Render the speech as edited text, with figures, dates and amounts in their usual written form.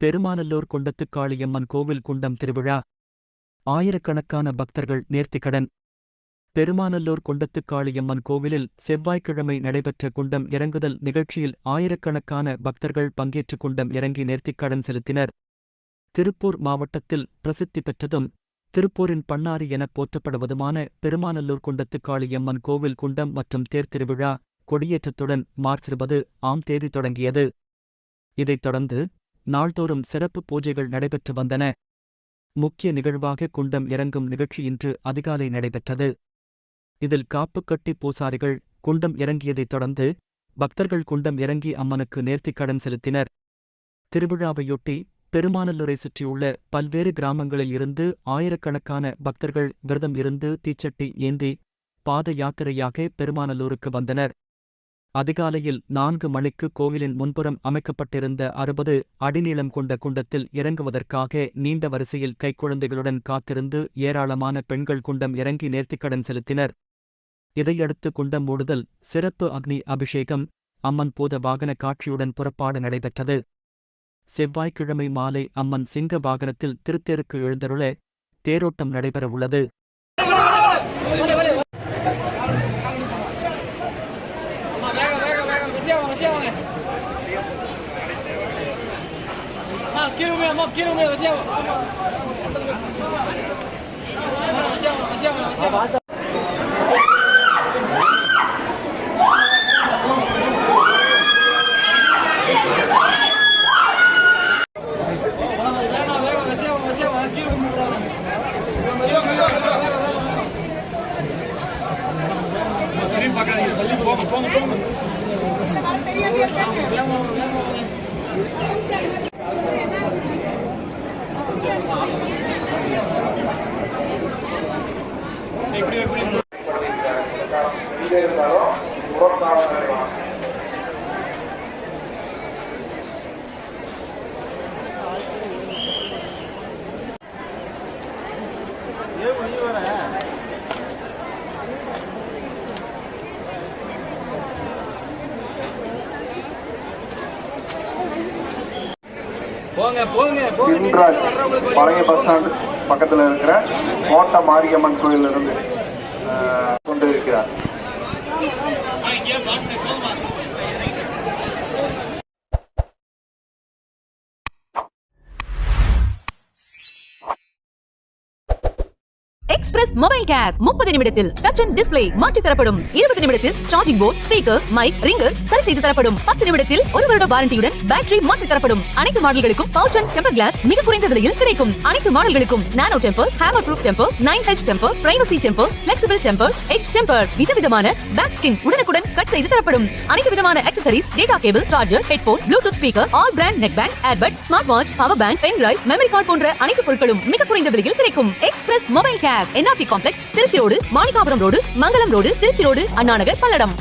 பெருமாநல்லூர் குண்டத்துக்காளியம்மன் கோவில் குண்டம் திருவிழா. ஆயிரக்கணக்கான பக்தர்கள் நேர்த்திக்கடன். பெருமாநல்லூர் குண்டத்துக்காளியம்மன் கோவிலில் செவ்வாய்க்கிழமை நடைபெற்ற குண்டம் இறங்குதல் நிகழ்ச்சியில் ஆயிரக்கணக்கான பக்தர்கள் பங்கேற்று குண்டம் இறங்கி நேர்த்திக்கடன் செலுத்தினர். திருப்பூர் மாவட்டத்தில் பிரசித்தி பெற்றதும் திருப்பூரின் பண்ணாரி எனப் போற்றப்படுவதுமான பெருமாநல்லூர் குண்டத்துக்காளியம்மன் கோவில் குண்டம் மற்றும் தேர் திருவிழா கொடியேற்றத்துடன் மார்ச் 20ஆம் தேதி தொடங்கியது. இதைத் தொடர்ந்து நாள்தோறும் சிறப்பு பூஜைகள் நடைபெற்று வந்தன. முக்கிய நிகழ்வாக குண்டம் இறங்கும் நிகழ்ச்சி இன்று அதிகாலை நடைபெற்றது. இதில் காப்பு கட்டி பூசாரிகள் குண்டம் இறங்கியதைத் தொடர்ந்து பக்தர்கள் குண்டம் இறங்கி அம்மனுக்கு நேர்த்திக்கடன் செலுத்தினர். திருவிழாவையொட்டி பெருமாநல்லூரை சுற்றியுள்ள பல்வேறு கிராமங்களில் இருந்து ஆயிரக்கணக்கான பக்தர்கள் விரதம் இருந்து தீச்சட்டி ஏந்தி பாத யாத்திரையாக பெருமாநல்லூருக்கு வந்தனர். அதிகாலையில் 4 மணிக்கு கோவிலின் முன்புறம் அமைக்கப்பட்டிருந்த 60 அடி நீளம் கொண்ட குண்டத்தில் இறங்குவதற்காக நீண்ட வரிசையில் கைக்குழந்தைகளுடன் காத்திருந்து ஏராளமான பெண்கள் குண்டம் இறங்கி நேர்த்திக்கடன் செலுத்தினர். இதையடுத்து குண்டம் மூடுதல், சிறப்பு அக்னி அபிஷேகம், அம்மன் பூத வாகன காட்சியுடன் புறப்பாடு நடைபெற்றது. செவ்வாய்க்கிழமை மாலை அம்மன் சிங்க வாகனத்தில் திருத்தேருக்கு எழுந்தருள தேரோட்டம் நடைபெறவுள்ளது. பழைய பஸ் ஸ்டாண்ட் பக்கத்தில் இருக்கிற கோட்டை மாரியம்மன் கோயிலிருந்து கொண்டு இருக்கிறார். எக்ஸ்பிரஸ் மொபைல் கேர் 30 நிமிடத்தில் டச் அண்ட் டிஸ்ப்ளே மாற்றி தரப்படும். 20 நிமிடத்தில் charging port, speaker, mic, ringer சரி செய்து தரப்படும். 10 நிமிடத்தில் 1 வருட வாரண்டியுடன் பேட்டரி மாற்றி தரப்படும். அனைத்து மாடல்களுக்கும் பவுச் அண்ட் டெம்பர் கிளாஸ் மிக குறைந்த விலையில் கிடைக்கும். அனைத்து மாடல்களுக்கும் nano temper, hammer proof temper, 9H temper, privacy temper, flexible temper, H temper, விதவிதமான பேக் ஸ்கின் உடனுக்குடன் கட் செய்து தரப்படும். அனைத்து விதமான accessories, data cable, charger, headphone, Bluetooth speaker, all brand neck band, earbud, smart watch, power bank, pen drive, memory card போன்ற அனைத்து பொருட்களும் மிக குறைந்த விலையில் கிடைக்கும். Express mobile care, NRP complex, Trichy road, Manikkapuram road, Mangalam road, Tiruchi road, Anna Nagar, Palladam.